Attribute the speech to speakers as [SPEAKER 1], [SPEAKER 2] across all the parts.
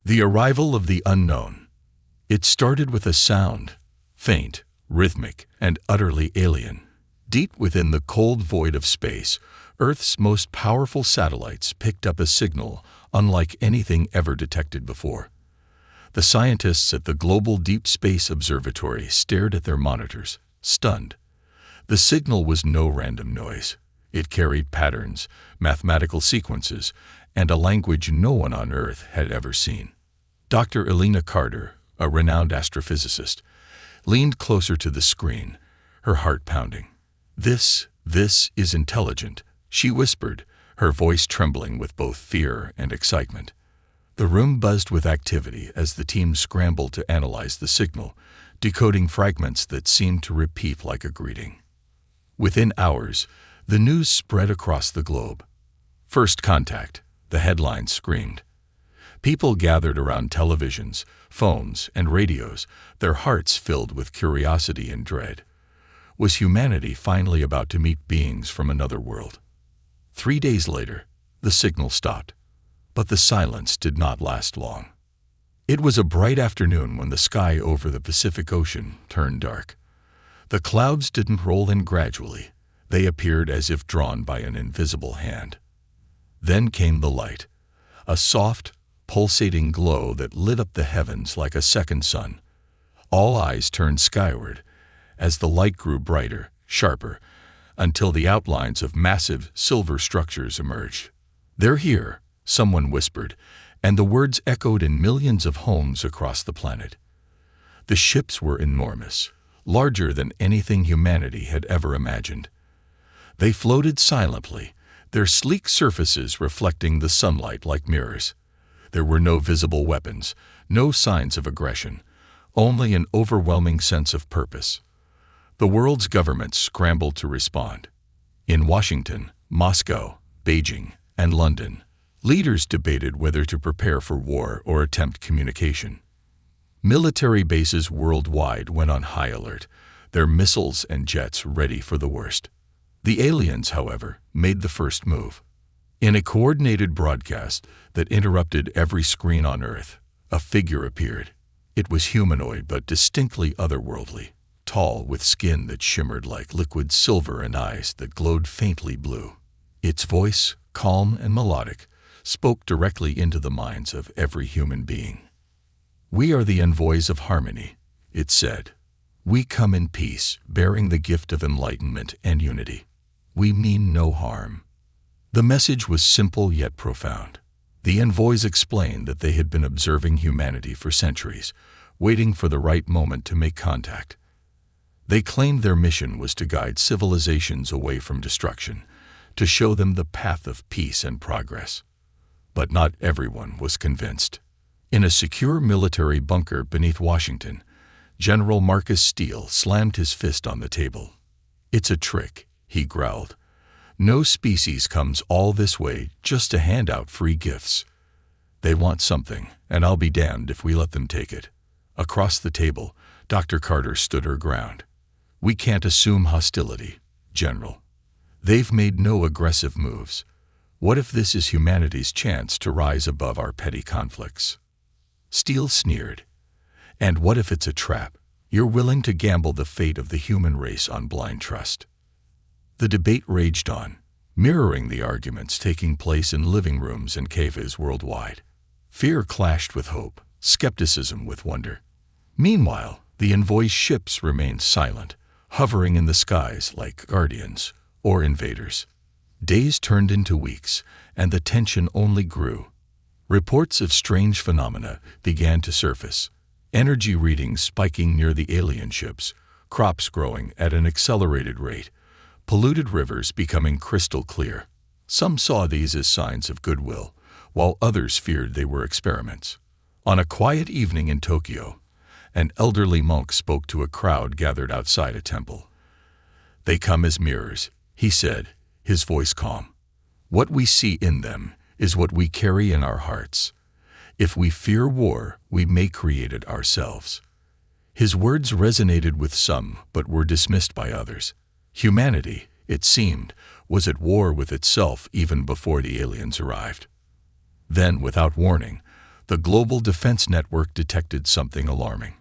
[SPEAKER 1] The arrival of the unknown. It started with a sound, faint, rhythmic, and utterly alien. Deep within the cold void of space, Earth's most powerful satellites picked up a signal unlike anything ever detected before. The scientists at the Global Deep Space Observatory stared at their monitors, stunned. The signal was no random noise. It carried patterns, mathematical sequences, and a language no one on Earth had ever seen. Dr. Elena Carter, a renowned astrophysicist, leaned closer to the screen, her heart pounding. This is intelligent," she whispered, her voice trembling with both fear and excitement. The room buzzed with activity as the team scrambled to analyze the signal, decoding fragments that seemed to repeat like a greeting. Within hours, the news spread across the globe. "First contact," the headlines screamed. People gathered around televisions, phones, and radios, their hearts filled with curiosity and dread. Was humanity finally about to meet beings from another world? 3 days later, the signal stopped, but the silence did not last long. It was a bright afternoon when the sky over the Pacific Ocean turned dark. The clouds didn't roll in gradually. They appeared as if drawn by an invisible hand. Then came the light, a soft, pulsating glow that lit up the heavens like a second sun. All eyes turned skyward as the light grew brighter, sharper, until the outlines of massive silver structures emerged. "They're here," someone whispered, and the words echoed in millions of homes across the planet. The ships were enormous, larger than anything humanity had ever imagined. They floated silently, their sleek surfaces reflecting the sunlight like mirrors. There were no visible weapons, no signs of aggression, only an overwhelming sense of purpose. The world's governments scrambled to respond. In Washington, Moscow, Beijing, and London, leaders debated whether to prepare for war or attempt communication. Military bases worldwide went on high alert, their missiles and jets ready for the worst. The aliens, however, made the first move. In a coordinated broadcast that interrupted every screen on Earth, a figure appeared. It was humanoid but distinctly otherworldly, tall with skin that shimmered like liquid silver and eyes that glowed faintly blue. Its voice, calm and melodic, spoke directly into the minds of every human being. "We are the envoys of harmony," it said. "We come in peace, bearing the gift of enlightenment and unity. We mean no harm." The message was simple yet profound. The envoys explained that they had been observing humanity for centuries, waiting for the right moment to make contact. They claimed their mission was to guide civilizations away from destruction, to show them the path of peace and progress. But not everyone was convinced. In a secure military bunker beneath Washington, General Marcus Steele slammed his fist on the table. "It's a trick," he growled. "No species comes all this way just to hand out free gifts. They want something, and I'll be damned if we let them take it." Across the table, Dr. Carter stood her ground. "We can't assume hostility, General. They've made no aggressive moves. What if this is humanity's chance to rise above our petty conflicts?" Steele sneered. "And what if it's a trap? You're willing to gamble the fate of the human race on blind trust?" The debate raged on, mirroring the arguments taking place in living rooms and cafes worldwide. Fear clashed with hope, skepticism with wonder. Meanwhile, the envoy ships remained silent, hovering in the skies like guardians or invaders. Days turned into weeks, and the tension only grew. Reports of strange phenomena began to surface. Energy readings spiking near the alien ships, crops growing at an accelerated rate, polluted rivers becoming crystal clear. Some saw these as signs of goodwill, while others feared they were experiments. On a quiet evening in Tokyo, an elderly monk spoke to a crowd gathered outside a temple. "They come as mirrors," he said, his voice calm. "What we see in them is what we carry in our hearts. If we fear war, we may create it ourselves." His words resonated with some, but were dismissed by others. Humanity, it seemed, was at war with itself even before the aliens arrived. Then, without warning, the global defense network detected something alarming.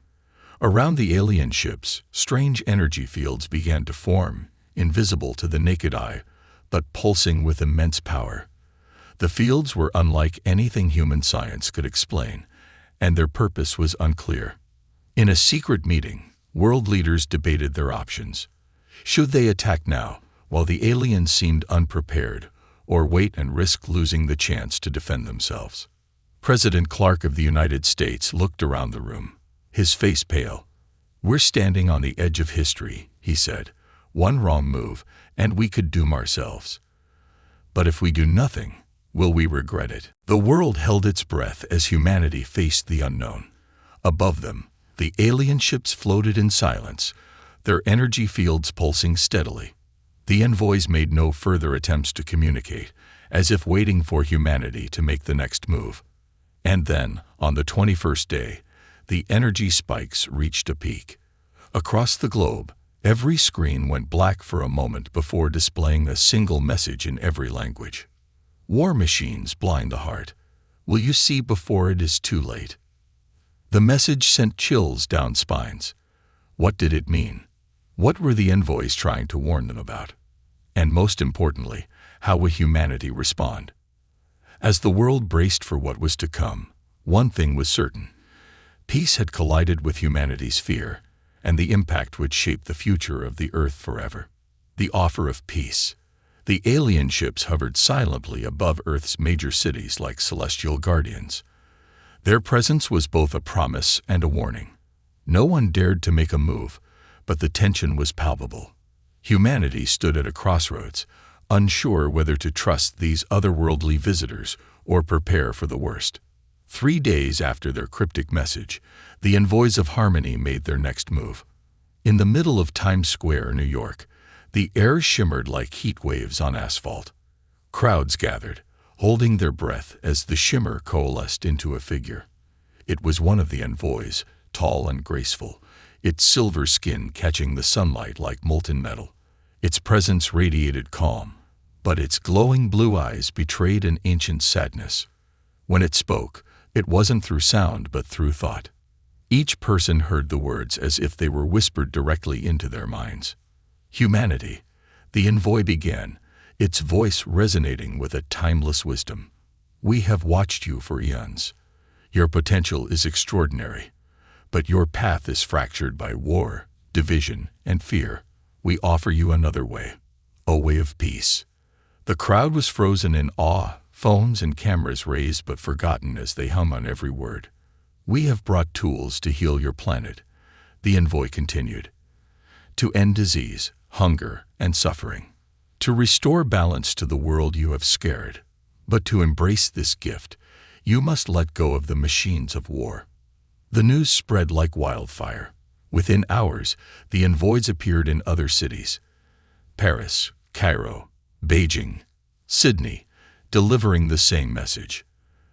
[SPEAKER 1] Around the alien ships, strange energy fields began to form, invisible to the naked eye, but pulsing with immense power. The fields were unlike anything human science could explain, and their purpose was unclear. In a secret meeting, world leaders debated their options. Should they attack now, while the aliens seemed unprepared, or wait and risk losing the chance to defend themselves? President Clark of the United States looked around the room, his face pale. "We're standing on the edge of history," he said. "One wrong move, and we could doom ourselves. But if we do nothing, will we regret it?" The world held its breath as humanity faced the unknown. Above them, the alien ships floated in silence, their energy fields pulsing steadily. The envoys made no further attempts to communicate, as if waiting for humanity to make the next move. And then, on the 21st day, the energy spikes reached a peak. Across the globe, every screen went black for a moment before displaying a single message in every language. "War machines blind the heart. Will you see before it is too late?" The message sent chills down spines. What did it mean? What were the envoys trying to warn them about? And most importantly, how would humanity respond? As the world braced for what was to come, one thing was certain. Peace had collided with humanity's fear, and the impact would shape the future of the Earth forever. The offer of peace. The alien ships hovered silently above Earth's major cities like celestial guardians. Their presence was both a promise and a warning. No one dared to make a move, but the tension was palpable. Humanity stood at a crossroads, unsure whether to trust these otherworldly visitors or prepare for the worst. 3 days after their cryptic message, the envoys of harmony made their next move. In the middle of Times Square, New York, the air shimmered like heat waves on asphalt. Crowds gathered, holding their breath as the shimmer coalesced into a figure. It was one of the envoys, tall and graceful, its silver skin catching the sunlight like molten metal. Its presence radiated calm, but its glowing blue eyes betrayed an ancient sadness. When it spoke, it wasn't through sound but through thought. Each person heard the words as if they were whispered directly into their minds. "Humanity," the envoy began, its voice resonating with a timeless wisdom. "We have watched you for eons. Your potential is extraordinary, but your path is fractured by war, division, and fear. We offer you another way, a way of peace." The crowd was frozen in awe, phones and cameras raised but forgotten as they hum on every word. "We have brought tools to heal your planet," the envoy continued. "To end disease, hunger, and suffering. To restore balance to the world you have scared. But to embrace this gift, you must let go of the machines of war." The news spread like wildfire. Within hours, the envoys appeared in other cities: Paris, Cairo, Beijing, Sydney, delivering the same message.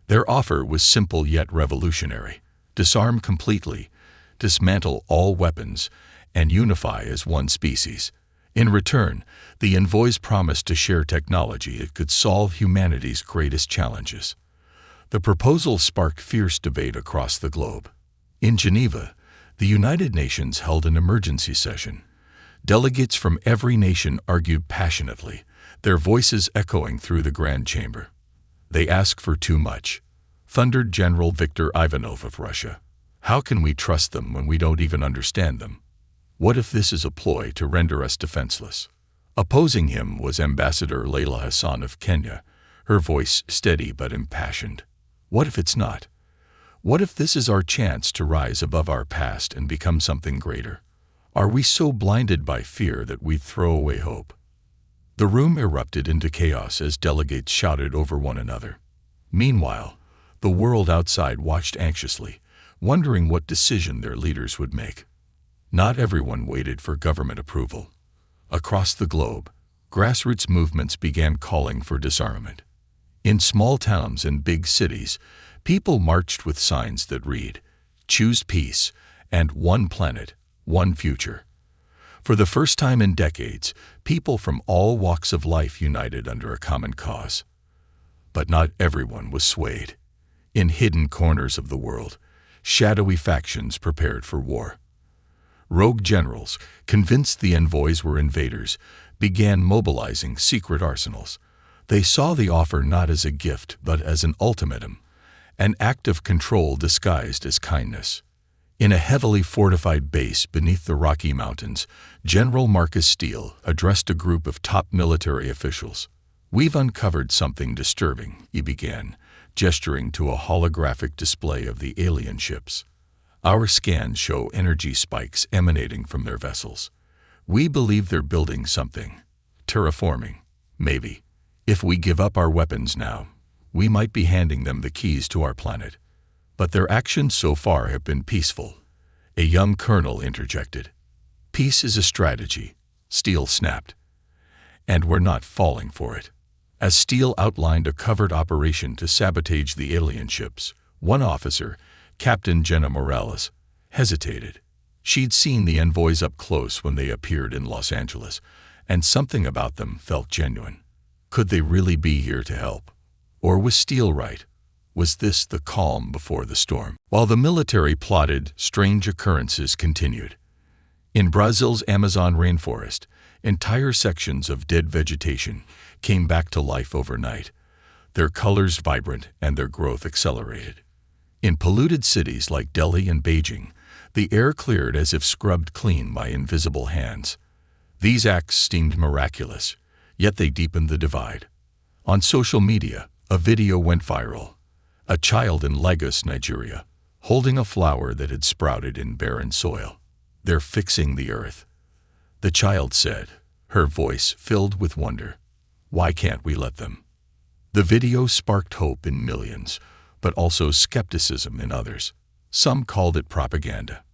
[SPEAKER 1] Their offer was simple yet revolutionary: disarm completely, dismantle all weapons, and unify as one species. In return, the envoys promised to share technology that could solve humanity's greatest challenges. The proposal sparked fierce debate across the globe. In Geneva, the United Nations held an emergency session. Delegates from every nation argued passionately, their voices echoing through the Grand Chamber. "They ask for too much," thundered General Viktor Ivanov of Russia. "How can we trust them when we don't even understand them? What if this is a ploy to render us defenseless?" Opposing him was Ambassador Leila Hassan of Kenya, her voice steady but impassioned. "What if it's not? What if this is our chance to rise above our past and become something greater? Are we so blinded by fear that we throw away hope?" The room erupted into chaos as delegates shouted over one another. Meanwhile, the world outside watched anxiously, wondering what decision their leaders would make. Not everyone waited for government approval. Across the globe, grassroots movements began calling for disarmament. In small towns and big cities, people marched with signs that read, "Choose peace," and "One planet, one future." For the first time in decades, people from all walks of life united under a common cause. But not everyone was swayed. In hidden corners of the world, shadowy factions prepared for war. Rogue generals, convinced the envoys were invaders, began mobilizing secret arsenals. They saw the offer not as a gift but as an ultimatum, an act of control disguised as kindness. In a heavily fortified base beneath the Rocky Mountains, General Marcus Steele addressed a group of top military officials. "We've uncovered something disturbing," he began, gesturing to a holographic display of the alien ships. "Our scans show energy spikes emanating from their vessels. We believe they're building something. Terraforming, maybe. If we give up our weapons now, we might be handing them the keys to our planet. But their actions so far have been peaceful," a young colonel interjected. "Peace is a strategy," Steele snapped. "And we're not falling for it." As Steele outlined a covert operation to sabotage the alien ships, one officer, Captain Jenna Morales, hesitated. She'd seen the envoys up close when they appeared in Los Angeles, and something about them felt genuine. Could they really be here to help? Or was Steele right? Was this the calm before the storm? While the military plotted, strange occurrences continued. In Brazil's Amazon rainforest, entire sections of dead vegetation came back to life overnight, their colors vibrant and their growth accelerated. In polluted cities like Delhi and Beijing, the air cleared as if scrubbed clean by invisible hands. These acts seemed miraculous, yet they deepened the divide. On social media, a video went viral. A child in Lagos, Nigeria, holding a flower that had sprouted in barren soil. "They're fixing the earth," the child said, her voice filled with wonder. "Why can't we let them?" The video sparked hope in millions, but also skepticism in others. Some called it propaganda.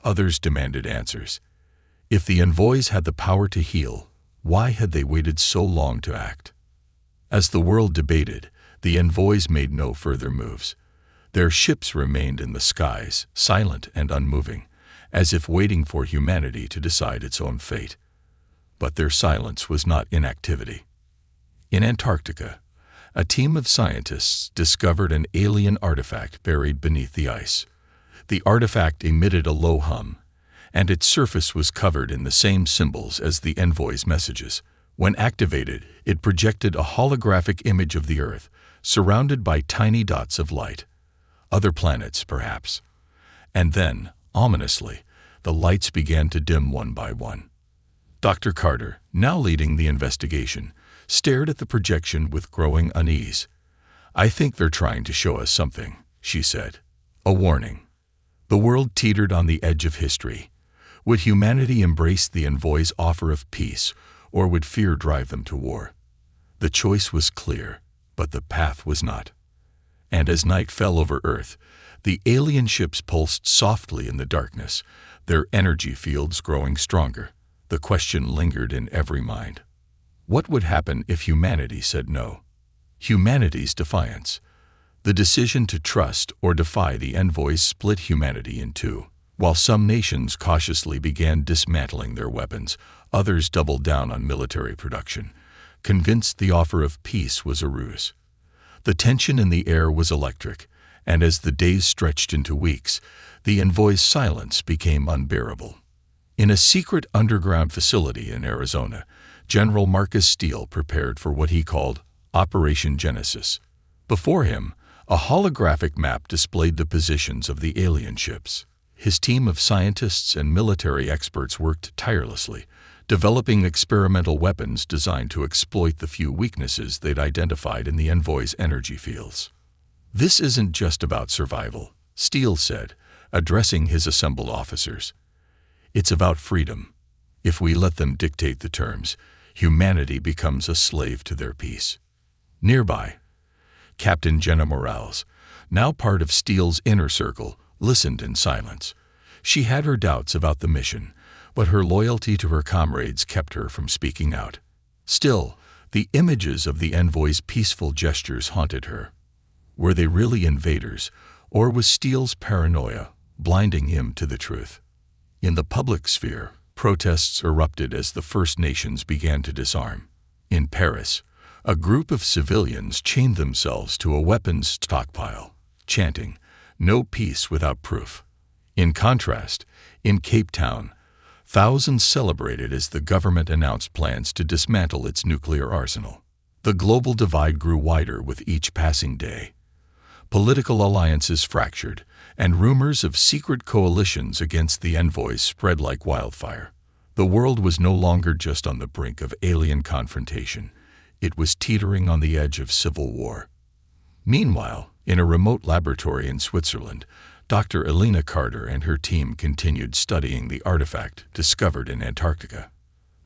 [SPEAKER 1] Others demanded answers. If the envoys had the power to heal, why had they waited so long to act? As the world debated, the envoys made no further moves. Their ships remained in the skies, silent and unmoving, as if waiting for humanity to decide its own fate. But their silence was not inactivity. In Antarctica, a team of scientists discovered an alien artifact buried beneath the ice. The artifact emitted a low hum, and its surface was covered in the same symbols as the envoys' messages. When activated, it projected a holographic image of the Earth, surrounded by tiny dots of light. Other planets, perhaps. And then, ominously, the lights began to dim one by one. Dr. Carter, now leading the investigation, stared at the projection with growing unease. "I think they're trying to show us something," she said. "A warning." The world teetered on the edge of history. Would humanity embrace the envoys' offer of peace, or would fear drive them to war? The choice was clear, but the path was not. And as night fell over Earth, the alien ships pulsed softly in the darkness, their energy fields growing stronger. The question lingered in every mind. What would happen if humanity said no? Humanity's defiance. The decision to trust or defy the envoys split humanity in two. While some nations cautiously began dismantling their weapons, others doubled down on military production, convinced the offer of peace was a ruse. The tension in the air was electric, and as the days stretched into weeks, the envoys' silence became unbearable. In a secret underground facility in Arizona, General Marcus Steele prepared for what he called Operation Genesis. Before him, a holographic map displayed the positions of the alien ships. His team of scientists and military experts worked tirelessly, developing experimental weapons designed to exploit the few weaknesses they'd identified in the envoys' energy fields. "This isn't just about survival," Steele said, addressing his assembled officers. "It's about freedom. If we let them dictate the terms, humanity becomes a slave to their peace." Nearby, Captain Jenna Morales, now part of Steele's inner circle, listened in silence. She had her doubts about the mission, but her loyalty to her comrades kept her from speaking out. Still, the images of the envoys' peaceful gestures haunted her. Were they really invaders, or was Steele's paranoia blinding him to the truth? In the public sphere, protests erupted as the First Nations began to disarm. In Paris, a group of civilians chained themselves to a weapons stockpile. chanting, "No peace without proof." In contrast, in Cape Town, thousands celebrated as the government announced plans to dismantle its nuclear arsenal. The global divide grew wider with each passing day. Political alliances fractured, and rumors of secret coalitions against the envoys spread like wildfire. The world was no longer just on the brink of alien confrontation. It was teetering on the edge of civil war. Meanwhile, in a remote laboratory in Switzerland, Dr. Elena Carter and her team continued studying the artifact discovered in Antarctica.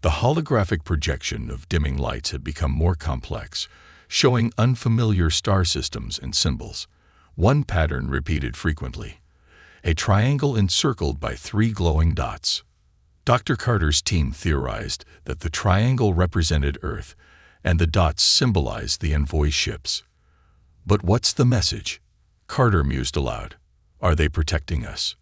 [SPEAKER 1] The holographic projection of dimming lights had become more complex, showing unfamiliar star systems and symbols. One pattern repeated frequently: a triangle encircled by 3 glowing dots. Dr. Carter's team theorized that the triangle represented Earth, and the dots symbolized the envoy ships. But what's the message? Carter mused aloud. Are they protecting us?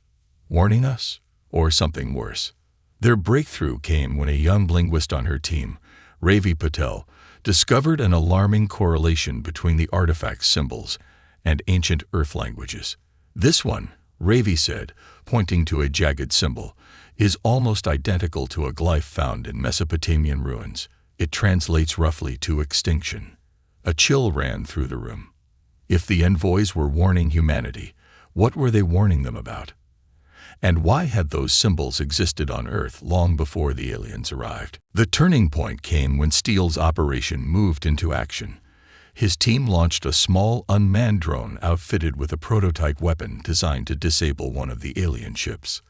[SPEAKER 1] Warning us? Or something worse? Their breakthrough came when a young linguist on her team, Ravi Patel, discovered an alarming correlation between the artifact's symbols and ancient Earth languages. This one, Ravi said, pointing to a jagged symbol, is almost identical to a glyph found in Mesopotamian ruins. It translates roughly to extinction. A chill ran through the room. If the envoys were warning humanity, what were they warning them about? And why had those symbols existed on Earth long before the aliens arrived? The turning point came when Steele's operation moved into action. His team launched a small, unmanned drone outfitted with a prototype weapon designed to disable one of the alien ships.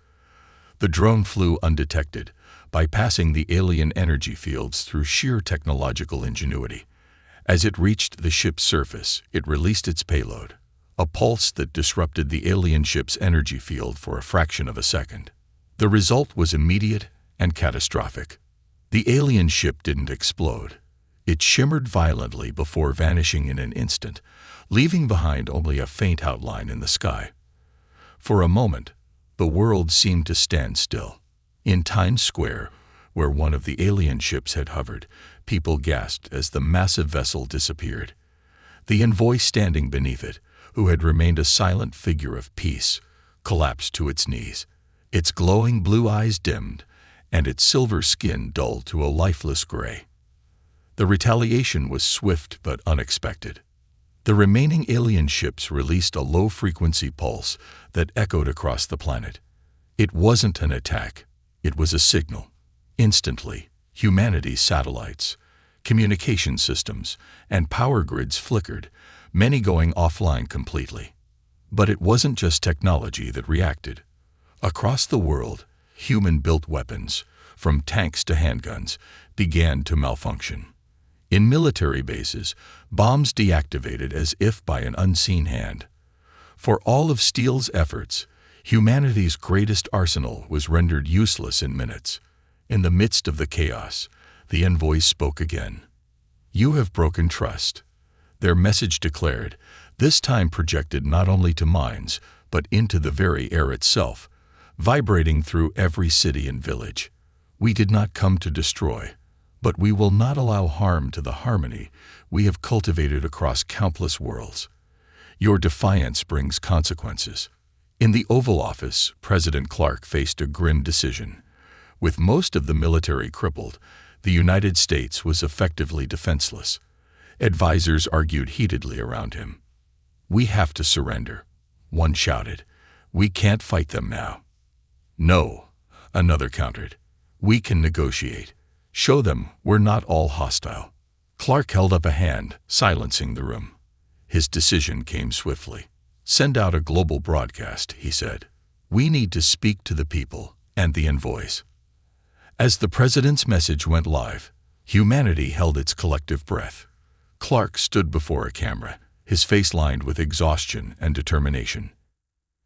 [SPEAKER 1] The drone flew undetected, bypassing the alien energy fields through sheer technological ingenuity. As it reached the ship's surface, it released its payload, a pulse that disrupted the alien ship's energy field for a fraction of a second. The result was immediate and catastrophic. The alien ship didn't explode. It shimmered violently before vanishing in an instant, leaving behind only a faint outline in the sky. For a moment, the world seemed to stand still. In Times Square, where one of the alien ships had hovered, people gasped as the massive vessel disappeared. The envoy standing beneath it, who had remained a silent figure of peace, collapsed to its knees. Its glowing blue eyes dimmed, and its silver skin dulled to a lifeless gray. The retaliation was swift but unexpected. The remaining alien ships released a low-frequency pulse that echoed across the planet. It wasn't an attack, it was a signal. Instantly, humanity's satellites, communication systems, and power grids flickered, many going offline completely. But it wasn't just technology that reacted. Across the world, human-built weapons, from tanks to handguns, began to malfunction. In military bases, bombs deactivated as if by an unseen hand. For all of Steele's efforts, humanity's greatest arsenal was rendered useless in minutes. In the midst of the chaos, the envoys spoke again. "You have broken trust," their message declared, this time projected not only to minds, but into the very air itself, vibrating through every city and village. "We did not come to destroy, but we will not allow harm to the harmony we have cultivated across countless worlds. Your defiance brings consequences." In the Oval Office, President Clark faced a grim decision. With most of the military crippled, the United States was effectively defenseless. Advisors argued heatedly around him. "We have to surrender," one shouted. "We can't fight them now." "No," another countered. "We can negotiate. Show them we're not all hostile." Clark held up a hand, silencing the room. His decision came swiftly. "Send out a global broadcast," he said. "We need to speak to the people and the envoys." As the president's message went live, humanity held its collective breath. Clark stood before a camera, his face lined with exhaustion and determination.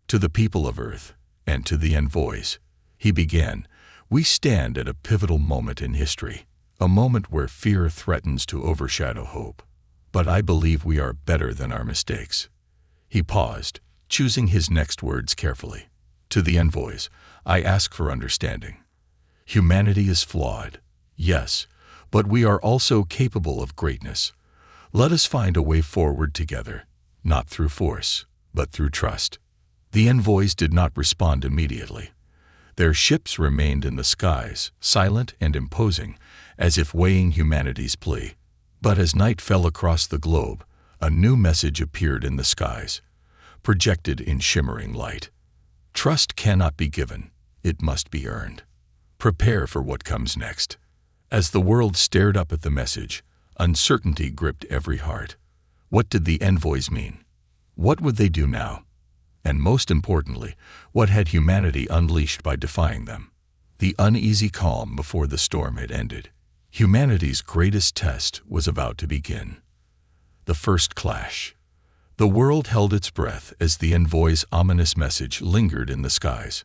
[SPEAKER 1] "To the people of Earth, and to the envoys," he began, "we stand at a pivotal moment in history, a moment where fear threatens to overshadow hope. But I believe we are better than our mistakes." He paused, choosing his next words carefully. "To the envoys, I ask for understanding. Humanity is flawed, yes, but we are also capable of greatness. Let us find a way forward together, not through force, but through trust. The envoys did not respond immediately. Their ships remained in the skies, silent and imposing, as if weighing humanity's plea. But as night fell across the globe, a new message appeared in the skies, projected in shimmering light. Trust cannot be given, it must be earned. Prepare for what comes next. As the world stared up at the message, uncertainty gripped every heart. What did the envoys mean? What would they do now? And most importantly, what had humanity unleashed by defying them? The uneasy calm before the storm had ended. Humanity's greatest test was about to begin. The first clash. The world held its breath as the envoy's ominous message lingered in the skies.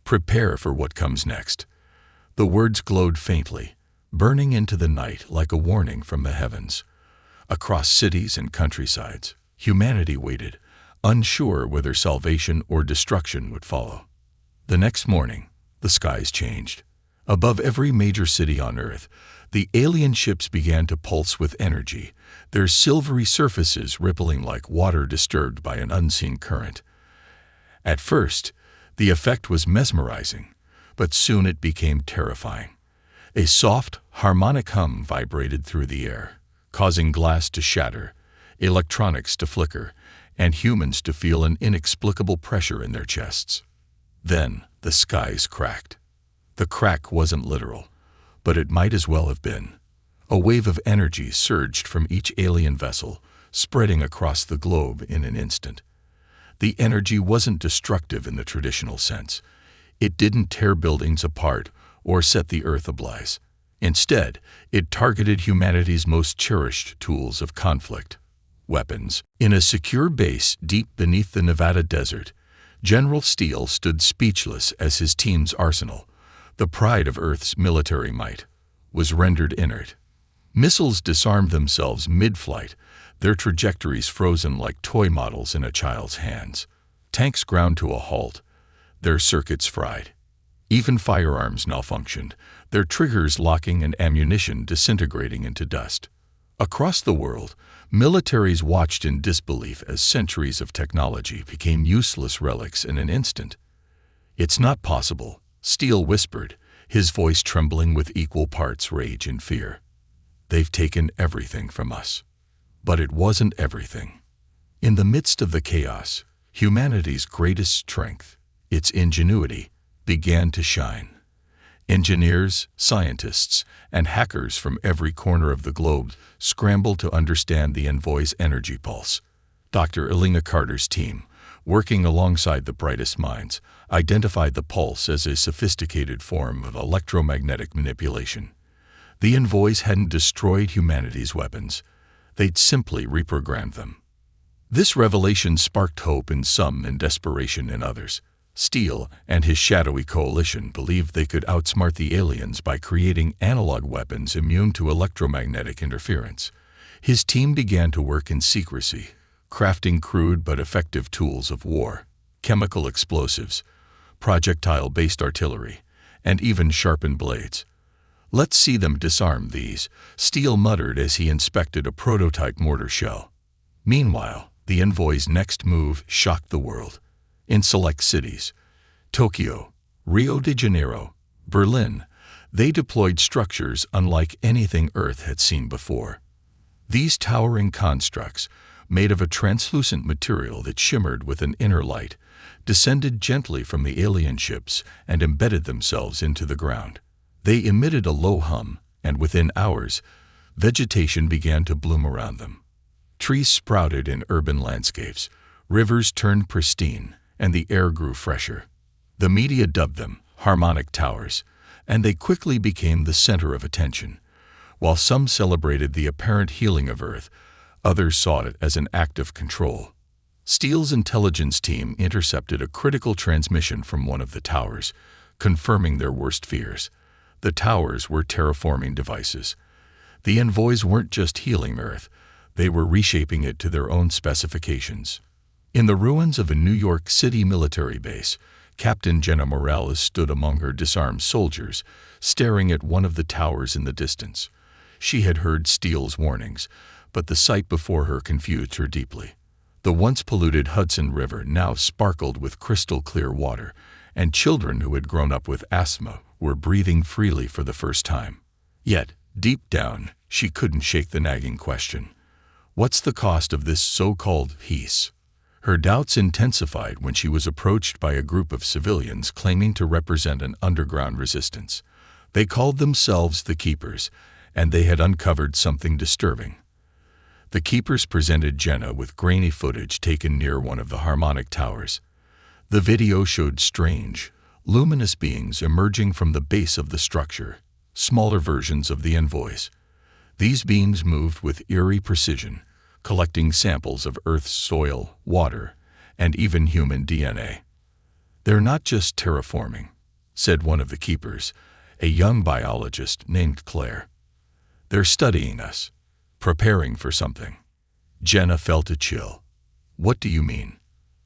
[SPEAKER 1] Prepare for what comes next. The words glowed faintly, burning into the night like a warning from the heavens. Across cities and countrysides, humanity waited, unsure whether salvation or destruction would follow. The next morning, the skies changed. Above every major city on Earth, the alien ships began to pulse with energy, their silvery surfaces rippling like water disturbed by an unseen current. At first, the effect was mesmerizing, but soon it became terrifying. A soft, harmonic hum vibrated through the air, causing glass to shatter, electronics to flicker, and humans to feel an inexplicable pressure in their chests. Then, the skies cracked. The crack wasn't literal, but it might as well have been. A wave of energy surged from each alien vessel, spreading across the globe in an instant. The energy wasn't destructive in the traditional sense. It didn't tear buildings apart or set the Earth ablaze. Instead, it targeted humanity's most cherished tools of conflict: weapons. In a secure base deep beneath the Nevada desert, General Steele stood speechless as his team's arsenal, the pride of Earth's military might, was rendered inert. Missiles disarmed themselves mid-flight, their trajectories frozen like toy models in a child's hands. Tanks ground to a halt, their circuits fried. Even firearms malfunctioned, their triggers locking and ammunition disintegrating into dust. Across the world, militaries watched in disbelief as centuries of technology became useless relics in an instant. "It's not possible," Steele whispered, his voice trembling with equal parts rage and fear. "They've taken everything from us." But it wasn't everything. In the midst of the chaos, humanity's greatest strength, its ingenuity, began to shine. Engineers, scientists, and hackers from every corner of the globe scrambled to understand the envoy's energy pulse. Dr. Elena Carter's team, working alongside the brightest minds, identified the pulse as a sophisticated form of electromagnetic manipulation. The envoys hadn't destroyed humanity's weapons. They'd simply reprogrammed them. This revelation sparked hope in some and desperation in others. Steele and his shadowy coalition believed they could outsmart the aliens by creating analog weapons immune to electromagnetic interference. His team began to work in secrecy, crafting crude but effective tools of war: chemical explosives, projectile-based artillery, and even sharpened blades. "Let's see them disarm these," Steele muttered as he inspected a prototype mortar shell. Meanwhile, the envoy's next move shocked the world. In select cities, Tokyo, Rio de Janeiro, Berlin, they deployed structures unlike anything Earth had seen before. These towering constructs, made of a translucent material that shimmered with an inner light, descended gently from the alien ships and embedded themselves into the ground. They emitted a low hum, and within hours, vegetation began to bloom around them. Trees sprouted in urban landscapes, rivers turned pristine, and the air grew fresher. The media dubbed them harmonic towers, and they quickly became the center of attention. While some celebrated the apparent healing of Earth, others saw it as an act of control. Steele's intelligence team intercepted a critical transmission from one of the towers, confirming their worst fears. The towers were terraforming devices. The envoys weren't just healing Earth, they were reshaping it to their own specifications. In the ruins of a New York City military base, Captain Jenna Morales stood among her disarmed soldiers, staring at one of the towers in the distance. She had heard Steele's warnings, but the sight before her confused her deeply. The once polluted Hudson River now sparkled with crystal-clear water, and children who had grown up with asthma were breathing freely for the first time. Yet, deep down, she couldn't shake the nagging question. What's the cost of this so-called peace? Her doubts intensified when she was approached by a group of civilians claiming to represent an underground resistance. They called themselves the Keepers, and they had uncovered something disturbing. The Keepers presented Jenna with grainy footage taken near one of the harmonic towers. The video showed strange, luminous beings emerging from the base of the structure, smaller versions of the envoys. These beings moved with eerie precision, collecting samples of Earth's soil, water, and even human DNA. "They're not just terraforming," said one of the Keepers, a young biologist named Claire. "They're studying us, preparing for something." Jenna felt a chill. "What do you mean?"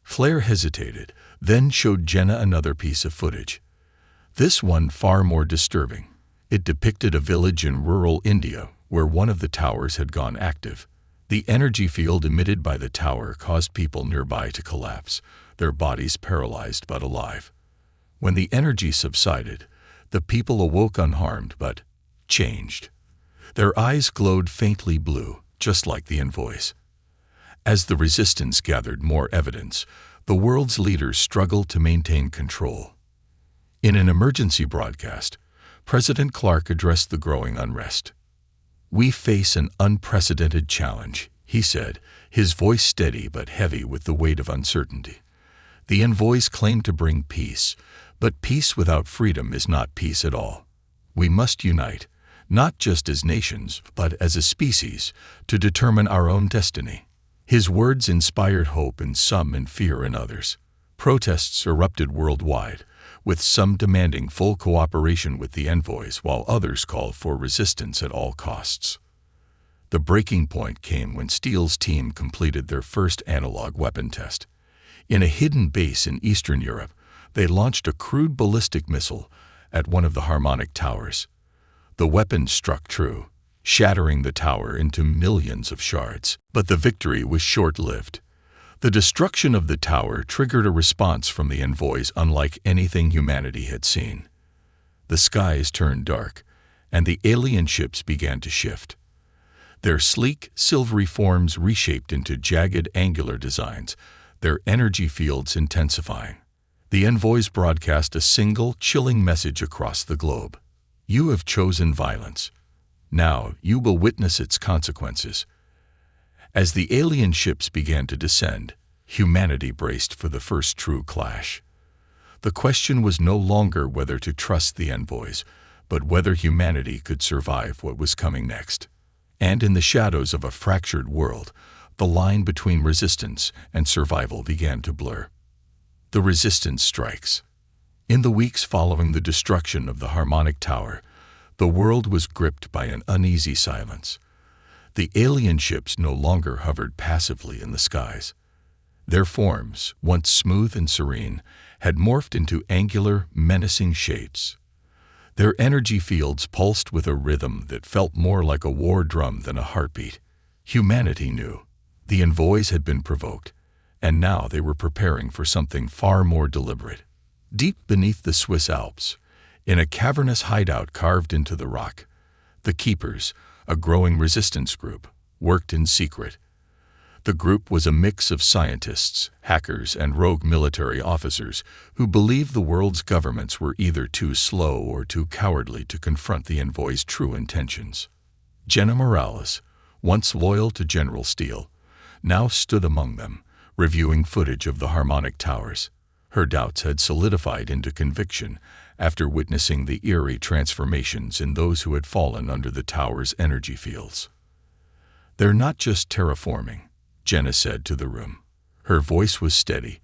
[SPEAKER 1] Claire hesitated, then showed Jenna another piece of footage. This one far more disturbing. It depicted a village in rural India where one of the towers had gone active. The energy field emitted by the tower caused people nearby to collapse, their bodies paralyzed but alive. When the energy subsided, the people awoke unharmed but changed. Their eyes glowed faintly blue, just like the envoys. As the resistance gathered more evidence, the world's leaders struggled to maintain control. In an emergency broadcast, President Clark addressed the growing unrest. "We face an unprecedented challenge," he said, his voice steady but heavy with the weight of uncertainty. "The envoys claim to bring peace, but peace without freedom is not peace at all. We must unite, not just as nations, but as a species, to determine our own destiny." His words inspired hope in some and fear in others. Protests erupted worldwide, with some demanding full cooperation with the envoys while others called for resistance at all costs. The breaking point came when Steele's team completed their first analog weapon test. In a hidden base in Eastern Europe, they launched a crude ballistic missile at one of the harmonic towers. The weapon struck true, shattering the tower into millions of shards. But the victory was short-lived. The destruction of the tower triggered a response from the envoys unlike anything humanity had seen. The skies turned dark, and the alien ships began to shift. Their sleek, silvery forms reshaped into jagged, angular designs, their energy fields intensifying. The envoys broadcast a single, chilling message across the globe. "You have chosen violence. Now you will witness its consequences." As the alien ships began to descend, humanity braced for the first true clash. The question was no longer whether to trust the envoys, but whether humanity could survive what was coming next. And in the shadows of a fractured world, the line between resistance and survival began to blur. The resistance strikes. In the weeks following the destruction of the harmonic tower, the world was gripped by an uneasy silence. The alien ships no longer hovered passively in the skies. Their forms, once smooth and serene, had morphed into angular, menacing shapes. Their energy fields pulsed with a rhythm that felt more like a war drum than a heartbeat. Humanity knew. The envoys had been provoked, and now they were preparing for something far more deliberate. Deep beneath the Swiss Alps, in a cavernous hideout carved into the rock, the Keepers, a growing resistance group, worked in secret. The group was a mix of scientists, hackers, and rogue military officers who believed the world's governments were either too slow or too cowardly to confront the envoys' true intentions. Jenna Morales, once loyal to General Steele, now stood among them, reviewing footage of the harmonic towers. Her doubts had solidified into conviction after witnessing the eerie transformations in those who had fallen under the tower's energy fields. "They're not just terraforming," Jenna said to the room. Her voice was steady,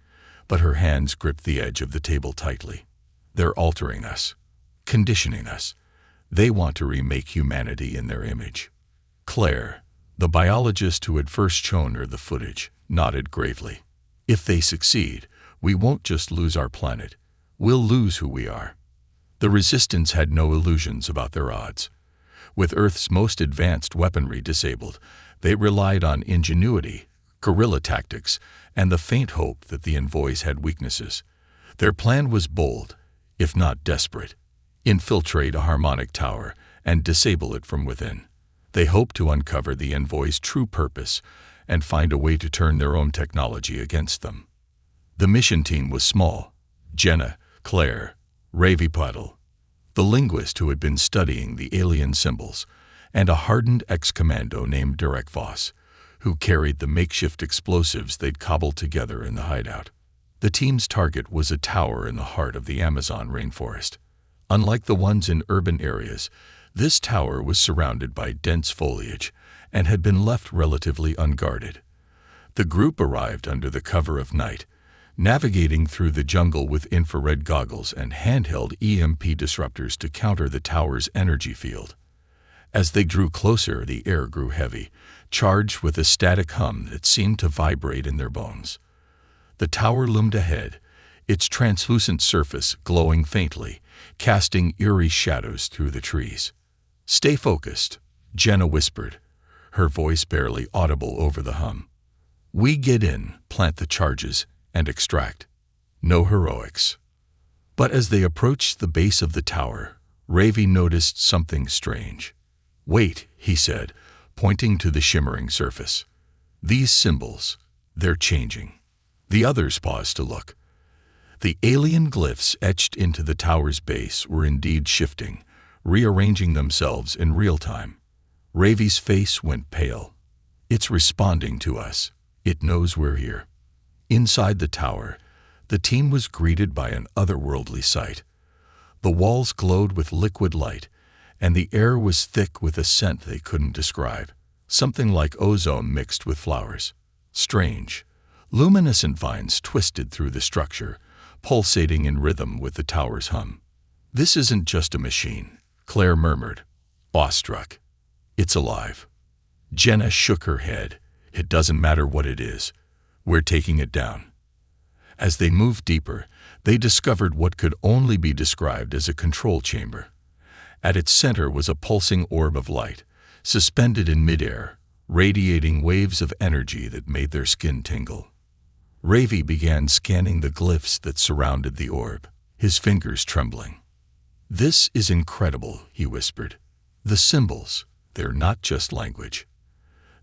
[SPEAKER 1] but her hands gripped the edge of the table tightly. "They're altering us, conditioning us. They want to remake humanity in their image." Claire, the biologist who had first shown her the footage, nodded gravely. "If they succeed, we won't just lose our planet. We'll lose who we are." The resistance had no illusions about their odds. With Earth's most advanced weaponry disabled, they relied on ingenuity, guerrilla tactics, and the faint hope that the envoys had weaknesses. Their plan was bold, if not desperate: infiltrate a harmonic tower and disable it from within. They hoped to uncover the envoys' true purpose and find a way to turn their own technology against them. The mission team was small: Jenna, Claire, Ravi Patil, the linguist who had been studying the alien symbols, and a hardened ex-commando named Derek Voss, who carried the makeshift explosives they'd cobbled together in the hideout. The team's target was a tower in the heart of the Amazon rainforest. Unlike the ones in urban areas, this tower was surrounded by dense foliage and had been left relatively unguarded. The group arrived under the cover of night, navigating through the jungle with infrared goggles and handheld EMP disruptors to counter the tower's energy field. As they drew closer, the air grew heavy, charged with a static hum that seemed to vibrate in their bones. The tower loomed ahead, its translucent surface glowing faintly, casting eerie shadows through the trees. "Stay focused," Jenna whispered, her voice barely audible over the hum. "We get in, plant the charges, and extract. No heroics." But as they approached the base of the tower, Ravi noticed something strange. "Wait," he said, pointing to the shimmering surface. "These symbols, they're changing." The others paused to look. The alien glyphs etched into the tower's base were indeed shifting, rearranging themselves in real time. Ravi's face went pale. "It's responding to us. It knows we're here." Inside the tower, the team was greeted by an otherworldly sight. The walls glowed with liquid light, and the air was thick with a scent they couldn't describe, something like ozone mixed with flowers. Strange, luminescent vines twisted through the structure, pulsating in rhythm with the tower's hum. "This isn't just a machine," Claire murmured, awestruck. "It's alive." Jenna shook her head. "It doesn't matter what it is. We're taking it down." As they moved deeper, they discovered what could only be described as a control chamber. At its center was a pulsing orb of light, suspended in midair, radiating waves of energy that made their skin tingle. Ravi began scanning the glyphs that surrounded the orb, his fingers trembling. "This is incredible," he whispered. "The symbols, they're not just language.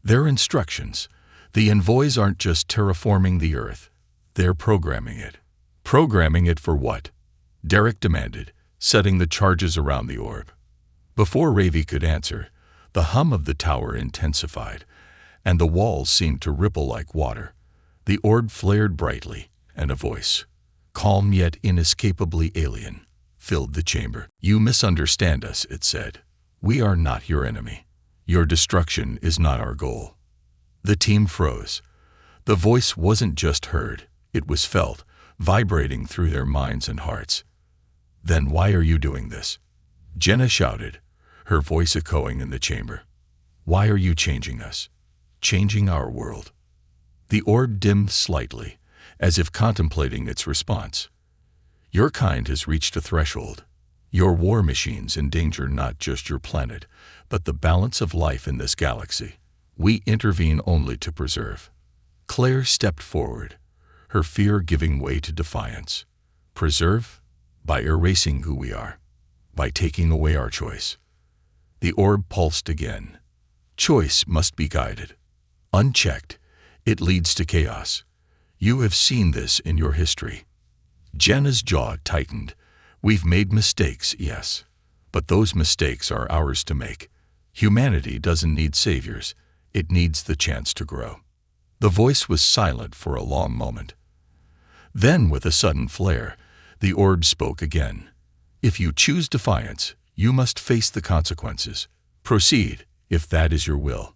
[SPEAKER 1] They're instructions. The envoys aren't just terraforming the Earth, they're programming it." "Programming it for what?" Derek demanded, setting the charges around the orb. Before Ravi could answer, the hum of the tower intensified, and the walls seemed to ripple like water. The orb flared brightly, and a voice, calm yet inescapably alien, filled the chamber. "You misunderstand us," it said. "We are not your enemy. Your destruction is not our goal." The team froze. The voice wasn't just heard, it was felt, vibrating through their minds and hearts. "Then why are you doing this?" Jenna shouted, her voice echoing in the chamber. "Why are you changing us? Changing our world?" The orb dimmed slightly, as if contemplating its response. "Your kind has reached a threshold. Your war machines endanger not just your planet, but the balance of life in this galaxy. We intervene only to preserve." Claire stepped forward, her fear giving way to defiance. "Preserve? By erasing who we are. By taking away our choice." The orb pulsed again. "Choice must be guided. Unchecked, it leads to chaos. You have seen this in your history." Jenna's jaw tightened. "We've made mistakes, yes. But those mistakes are ours to make. Humanity doesn't need saviors. It needs the chance to grow." The voice was silent for a long moment. Then, with a sudden flare, the orb spoke again. "If you choose defiance, you must face the consequences. Proceed, if that is your will."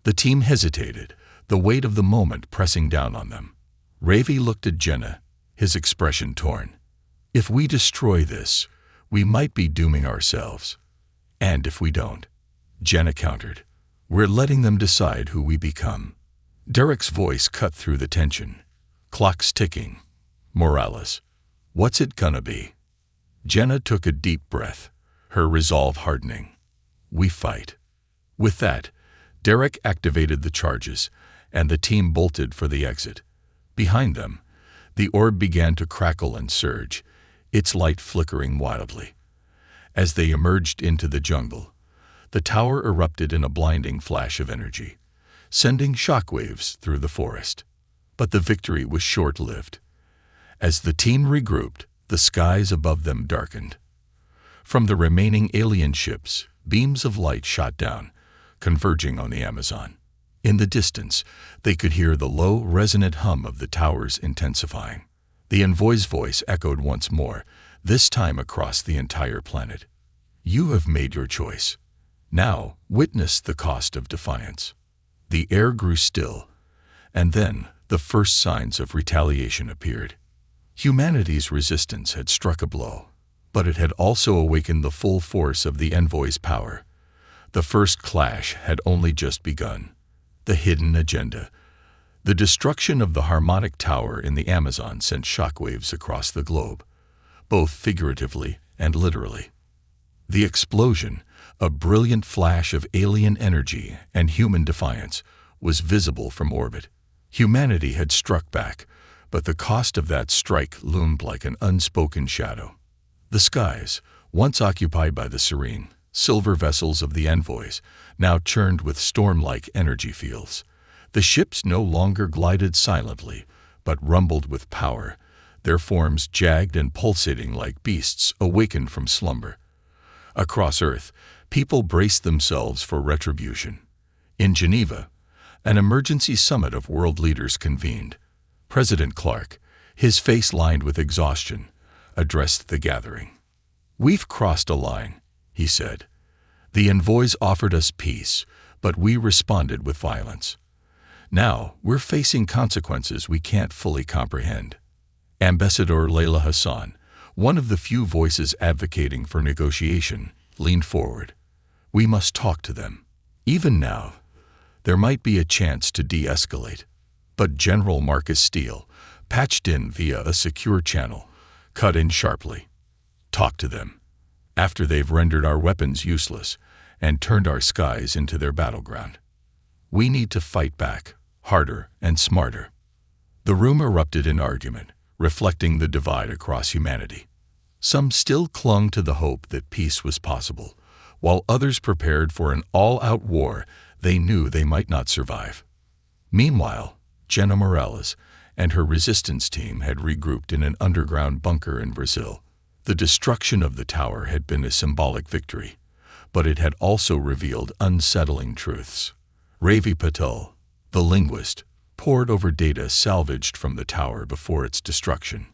[SPEAKER 1] The team hesitated, the weight of the moment pressing down on them. Ravi looked at Jenna, his expression torn. "If we destroy this, we might be dooming ourselves. And if we don't," Jenna countered, "we're letting them decide who we become." Derek's voice cut through the tension. "Clock's ticking. Morales, what's it gonna be?" Jenna took a deep breath, her resolve hardening. "We fight." With that, Derek activated the charges, and the team bolted for the exit. Behind them, the orb began to crackle and surge, its light flickering wildly. As they emerged into the jungle, the tower erupted in a blinding flash of energy, sending shockwaves through the forest. But the victory was short-lived. As the team regrouped, the skies above them darkened. From the remaining alien ships, beams of light shot down, converging on the Amazon. In the distance, they could hear the low, resonant hum of the towers intensifying. The envoy's voice echoed once more, this time across the entire planet. "You have made your choice. Now, witness the cost of defiance." The air grew still, and then the first signs of retaliation appeared. Humanity's resistance had struck a blow, but it had also awakened the full force of the envoy's power. The first clash had only just begun. The hidden agenda. The destruction of the harmonic tower in the Amazon sent shockwaves across the globe, both figuratively and literally. The explosion, a brilliant flash of alien energy and human defiance, was visible from orbit. Humanity had struck back, but the cost of that strike loomed like an unspoken shadow. The skies, once occupied by the serene, silver vessels of the envoys, now churned with storm-like energy fields. The ships no longer glided silently, but rumbled with power, their forms jagged and pulsating like beasts awakened from slumber. Across Earth, people braced themselves for retribution. In Geneva, an emergency summit of world leaders convened. President Clark, his face lined with exhaustion, addressed the gathering. "We've crossed a line," he said. "The envoys offered us peace, but we responded with violence. Now, we're facing consequences we can't fully comprehend." Ambassador Layla Hassan, one of the few voices advocating for negotiation, leaned forward. "We must talk to them. Even now, there might be a chance to de-escalate." But General Marcus Steele, patched in via a secure channel, cut in sharply. "Talk to them. After they've rendered our weapons useless and turned our skies into their battleground. We need to fight back, harder and smarter." The room erupted in argument, reflecting the divide across humanity. Some still clung to the hope that peace was possible, while others prepared for an all-out war they knew they might not survive. Meanwhile, Jenna Morales and her resistance team had regrouped in an underground bunker in Brazil. The destruction of the tower had been a symbolic victory, but it had also revealed unsettling truths. Ravi Patel, the linguist, pored over data salvaged from the tower before its destruction.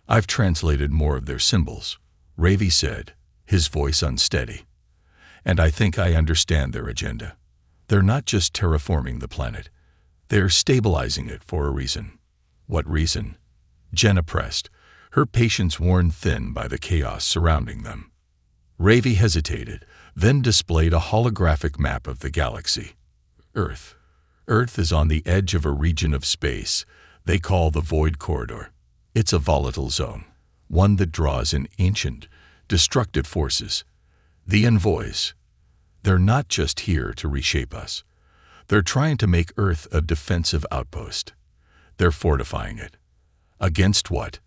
[SPEAKER 1] "I've translated more of their symbols," Ravi said, his voice unsteady. "And I think I understand their agenda. They're not just terraforming the planet. They're stabilizing it for a reason." "What reason?" Jenna pressed, her patience worn thin by the chaos surrounding them. Ravi hesitated, then displayed a holographic map of the galaxy. "Earth. Earth is on the edge of a region of space they call the Void Corridor. It's a volatile zone, one that draws in ancient, destructive forces. The envoys, they're not just here to reshape us. They're trying to make Earth a defensive outpost. They're fortifying it." "Against what?"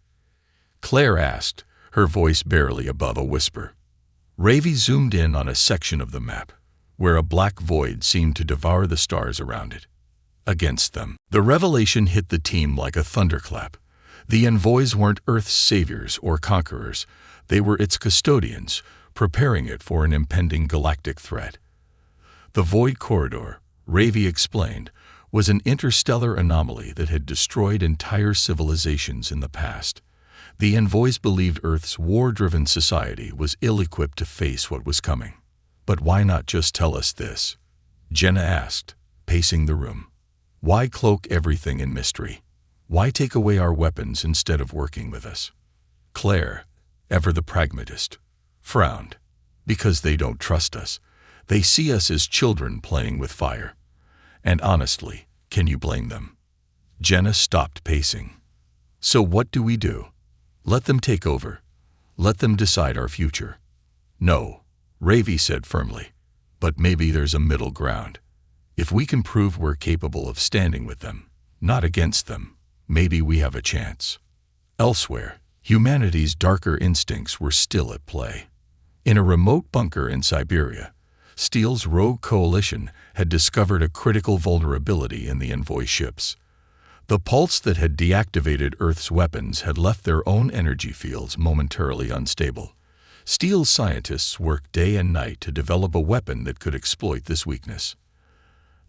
[SPEAKER 1] Claire asked, her voice barely above a whisper. Ravi zoomed in on a section of the map, where a black void seemed to devour the stars around it. "Against them." The revelation hit the team like a thunderclap. The envoys weren't Earth's saviors or conquerors. They were its custodians, preparing it for an impending galactic threat. The Void Corridor, Ravi explained, was an interstellar anomaly that had destroyed entire civilizations in the past. The envoys believed Earth's war-driven society was ill-equipped to face what was coming. "But why not just tell us this?" Jenna asked, pacing the room. "Why cloak everything in mystery? Why take away our weapons instead of working with us?" Claire, ever the pragmatist, frowned. "Because they don't trust us. They see us as children playing with fire. And honestly, can you blame them?" Jenna stopped pacing. "So what do we do? Let them take over? Let them decide our future?" "No," Ravi said firmly. "But maybe there's a middle ground. If we can prove we're capable of standing with them, not against them, maybe we have a chance. Elsewhere, humanity's darker instincts were still at play. In a remote bunker in Siberia, Steele's rogue coalition had discovered a critical vulnerability in the envoy ships. The pulse that had deactivated Earth's weapons had left their own energy fields momentarily unstable. Steele's scientists worked day and night to develop a weapon that could exploit this weakness.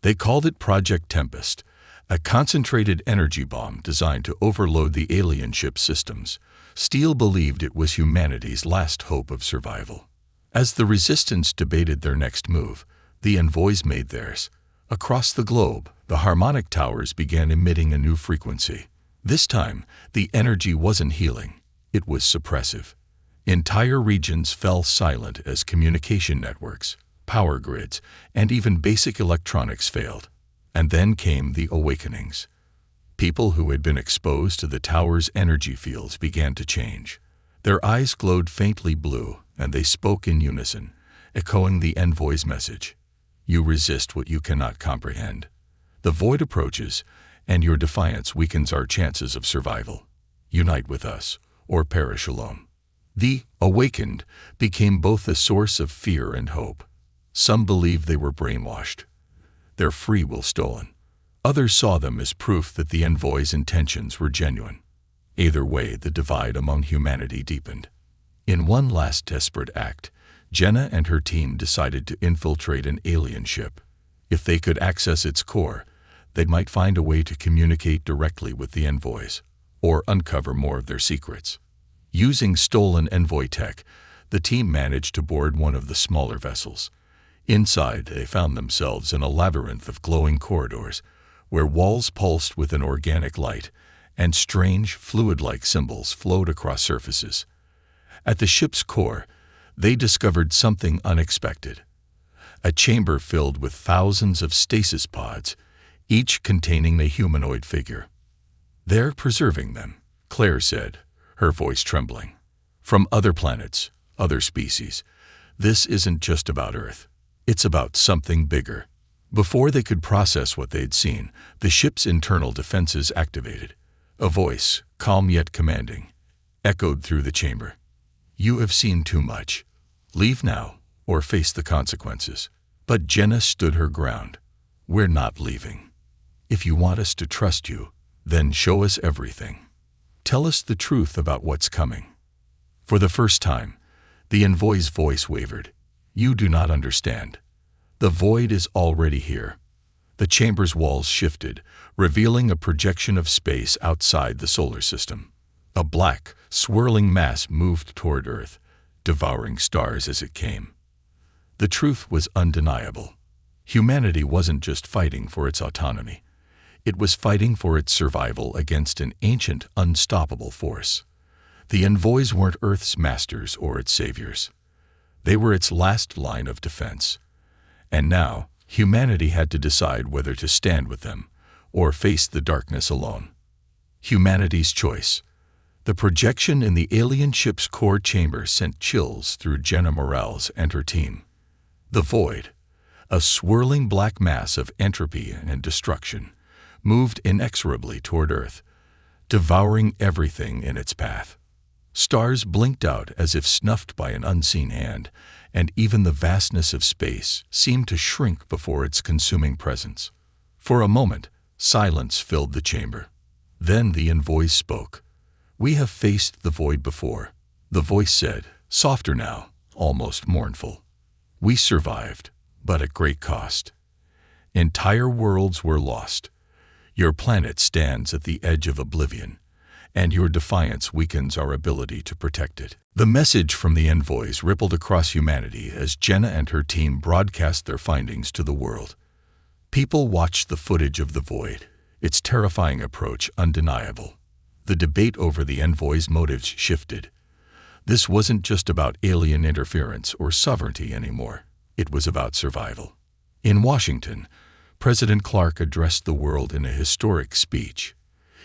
[SPEAKER 1] They called it Project Tempest, a concentrated energy bomb designed to overload the alien ship systems. Steele believed it was humanity's last hope of survival. As the Resistance debated their next move, the envoys made theirs. Across the globe, the harmonic towers began emitting a new frequency. This time, the energy wasn't healing, it was suppressive. Entire regions fell silent as communication networks, power grids, and even basic electronics failed. And then came the awakenings. People who had been exposed to the tower's energy fields began to change. Their eyes glowed faintly blue, and they spoke in unison, echoing the envoy's message. You resist what you cannot comprehend. The void approaches, and your defiance weakens our chances of survival. Unite with us, or perish alone. The awakened became both a source of fear and hope. Some believed they were brainwashed, their free will stolen. Others saw them as proof that the envoy's intentions were genuine. Either way, the divide among humanity deepened. In one last desperate act, Jenna and her team decided to infiltrate an alien ship. If they could access its core, they might find a way to communicate directly with the envoys, or uncover more of their secrets. Using stolen envoy tech, the team managed to board one of the smaller vessels. Inside, they found themselves in a labyrinth of glowing corridors, where walls pulsed with an organic light, and strange, fluid-like symbols flowed across surfaces. At the ship's core, they discovered something unexpected. A chamber filled with thousands of stasis pods, each containing a humanoid figure. They're preserving them, Claire said, her voice trembling. From other planets, other species. This isn't just about Earth. It's about something bigger. Before they could process what they'd seen, the ship's internal defenses activated. A voice, calm yet commanding, echoed through the chamber. You have seen too much. Leave now, or face the consequences. But Jenna stood her ground. We're not leaving. If you want us to trust you, then show us everything. Tell us the truth about what's coming. For the first time, the envoy's voice wavered. You do not understand. The void is already here. The chamber's walls shifted, revealing a projection of space outside the solar system. A black, swirling mass moved toward Earth, devouring stars as it came. The truth was undeniable. Humanity wasn't just fighting for its autonomy. It was fighting for its survival against an ancient, unstoppable force. The envoys weren't Earth's masters or its saviors. They were its last line of defense. And now, humanity had to decide whether to stand with them or face the darkness alone. Humanity's choice. The projection in the alien ship's core chamber sent chills through Jenna Morales and her team. The void, a swirling black mass of entropy and destruction, moved inexorably toward Earth, devouring everything in its path. Stars blinked out as if snuffed by an unseen hand, and even the vastness of space seemed to shrink before its consuming presence. For a moment, silence filled the chamber. Then the envoys spoke. We have faced the void before, the voice said, softer now, almost mournful. We survived, but at great cost. Entire worlds were lost. Your planet stands at the edge of oblivion, and your defiance weakens our ability to protect it. The message from the envoys rippled across humanity as Jenna and her team broadcast their findings to the world. People watched the footage of the void, its terrifying approach undeniable. The debate over the envoys' motives shifted. This wasn't just about alien interference or sovereignty anymore. It was about survival. In Washington, President Clark addressed the world in a historic speech.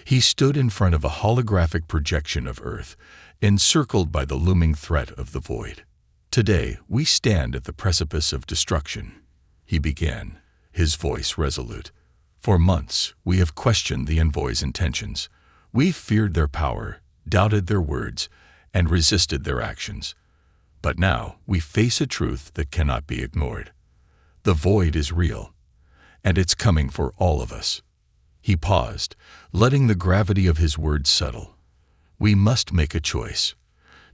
[SPEAKER 1] He stood in front of a holographic projection of Earth, encircled by the looming threat of the void. Today, we stand at the precipice of destruction, he began, his voice resolute. "For months, we have questioned the envoy's intentions. We've feared their power, doubted their words, and resisted their actions. But now we face a truth that cannot be ignored. The void is real, and it's coming for all of us." He paused, letting the gravity of his words settle. "We must make a choice.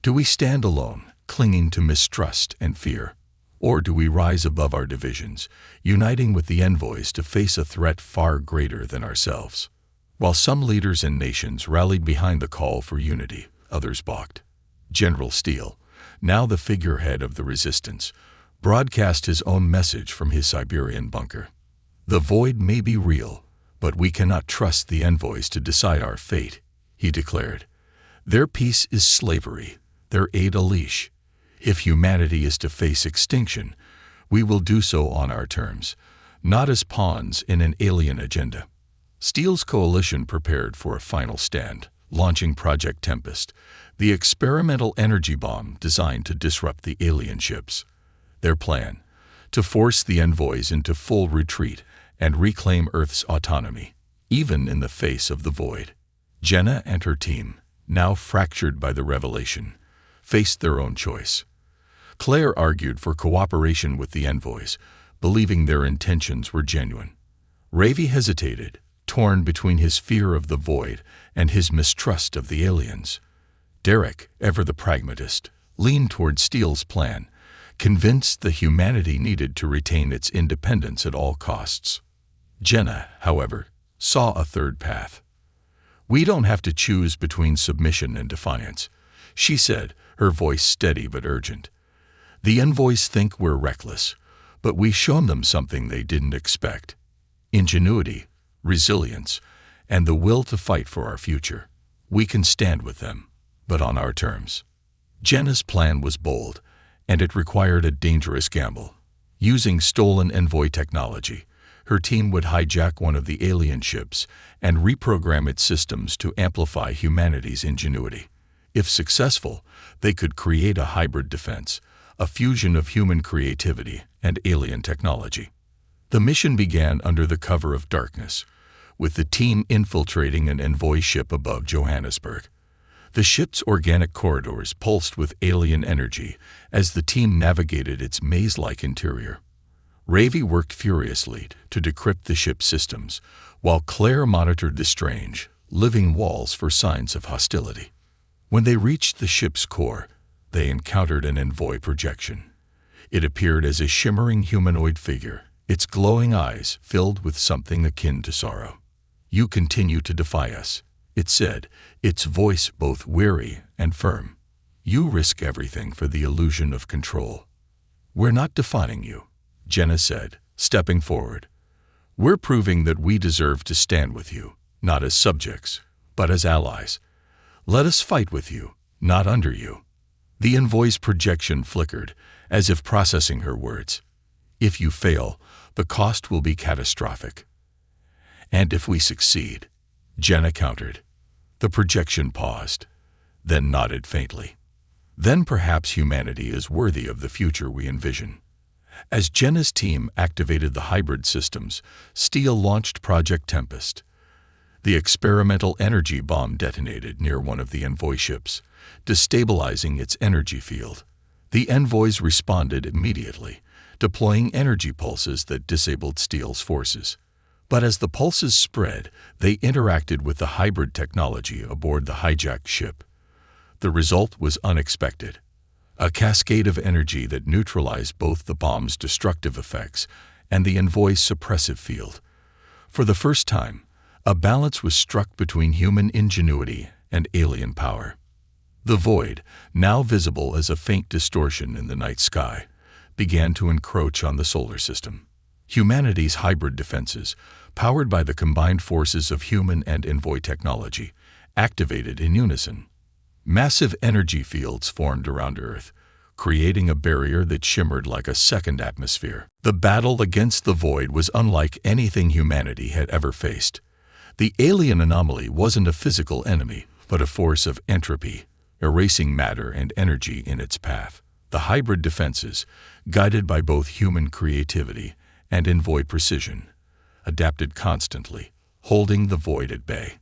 [SPEAKER 1] Do we stand alone, clinging to mistrust and fear? Or do we rise above our divisions, uniting with the envoys to face a threat far greater than ourselves?" While some leaders and nations rallied behind the call for unity, others balked. General Steele, now the figurehead of the resistance, broadcast his own message from his Siberian bunker. "The void may be real, but we cannot trust the envoys to decide our fate," he declared. "Their peace is slavery, their aid a leash. If humanity is to face extinction, we will do so on our terms, not as pawns in an alien agenda." Steele's coalition prepared for a final stand, launching Project Tempest, the experimental energy bomb designed to disrupt the alien ships. Their plan: to force the envoys into full retreat and reclaim Earth's autonomy, even in the face of the void. Jenna and her team, now fractured by the revelation, faced their own choice. Claire argued for cooperation with the envoys, believing their intentions were genuine. Ravi hesitated, torn between his fear of the void and his mistrust of the aliens. Derek, ever the pragmatist, leaned toward Steele's plan, convinced that humanity needed to retain its independence at all costs. Jenna, however, saw a third path. "We don't have to choose between submission and defiance," she said, her voice steady but urgent. "The envoys think we're reckless, but we've shown them something they didn't expect: ingenuity, resilience, and the will to fight for our future. We can stand with them, but on our terms." Jenna's plan was bold, and it required a dangerous gamble. Using stolen envoy technology, her team would hijack one of the alien ships and reprogram its systems to amplify humanity's ingenuity. If successful, they could create a hybrid defense, a fusion of human creativity and alien technology. The mission began under the cover of darkness, with the team infiltrating an envoy ship above Johannesburg. The ship's organic corridors pulsed with alien energy as the team navigated its maze-like interior. Ravi worked furiously to decrypt the ship's systems, while Claire monitored the strange, living walls for signs of hostility. When they reached the ship's core, they encountered an envoy projection. It appeared as a shimmering humanoid figure, its glowing eyes filled with something akin to sorrow. "You continue to defy us," it said, its voice both weary and firm. "You risk everything for the illusion of control." "We're not defying you," Jenna said, stepping forward. "We're proving that we deserve to stand with you, not as subjects, but as allies. Let us fight with you, not under you." The envoy's projection flickered, as if processing her words. "If you fail, the cost will be catastrophic." "And if we succeed," Jenna countered. The projection paused, then nodded faintly. "Then perhaps humanity is worthy of the future we envision." As Jenna's team activated the hybrid systems, Steele launched Project Tempest. The experimental energy bomb detonated near one of the envoy ships, destabilizing its energy field. The envoys responded immediately, deploying energy pulses that disabled Steele's forces. But as the pulses spread, they interacted with the hybrid technology aboard the hijacked ship. The result was unexpected: a cascade of energy that neutralized both the bomb's destructive effects and the envoy's suppressive field. For the first time, a balance was struck between human ingenuity and alien power. The void, now visible as a faint distortion in the night sky, began to encroach on the solar system. Humanity's hybrid defenses, powered by the combined forces of human and envoy technology, activated in unison. Massive energy fields formed around Earth, creating a barrier that shimmered like a second atmosphere. The battle against the void was unlike anything humanity had ever faced. The alien anomaly wasn't a physical enemy, but a force of entropy, erasing matter and energy in its path. The hybrid defenses, guided by both human creativity and envoy precision, adapted constantly, holding the void at bay.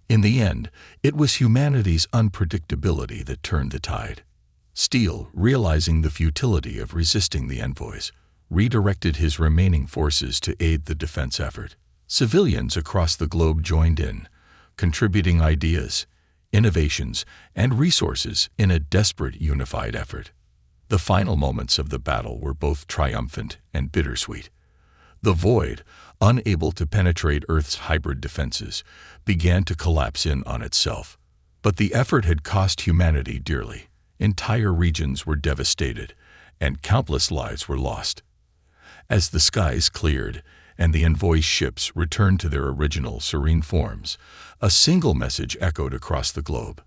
[SPEAKER 1] In the end, it was humanity's unpredictability that turned the tide. Steele, realizing the futility of resisting the envoys, redirected his remaining forces to aid the defense effort. Civilians across the globe joined in, contributing ideas, innovations, and resources in a desperate unified effort. The final moments of the battle were both triumphant and bittersweet. The void, unable to penetrate Earth's hybrid defenses, began to collapse in on itself. But the effort had cost humanity dearly. Entire regions were devastated, and countless lives were lost. As the skies cleared and the envoy ships returned to their original serene forms, a single message echoed across the globe.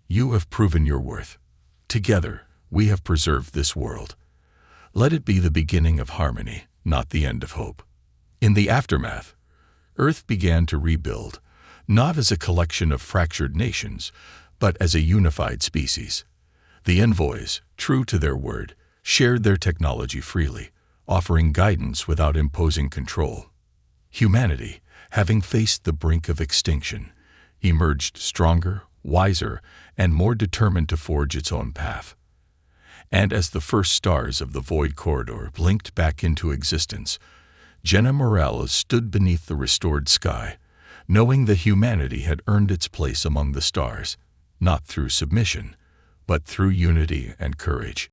[SPEAKER 1] You have proven your worth. Together, we have preserved this world. Let it be the beginning of harmony, not the end of hope. In the aftermath, Earth began to rebuild, not as a collection of fractured nations, but as a unified species. The envoys, true to their word, shared their technology freely, offering guidance without imposing control. Humanity, having faced the brink of extinction, emerged stronger, wiser, and more determined to forge its own path. And as the first stars of the Void Corridor blinked back into existence, Jenna Morales stood beneath the restored sky, knowing that humanity had earned its place among the stars, not through submission, but through unity and courage.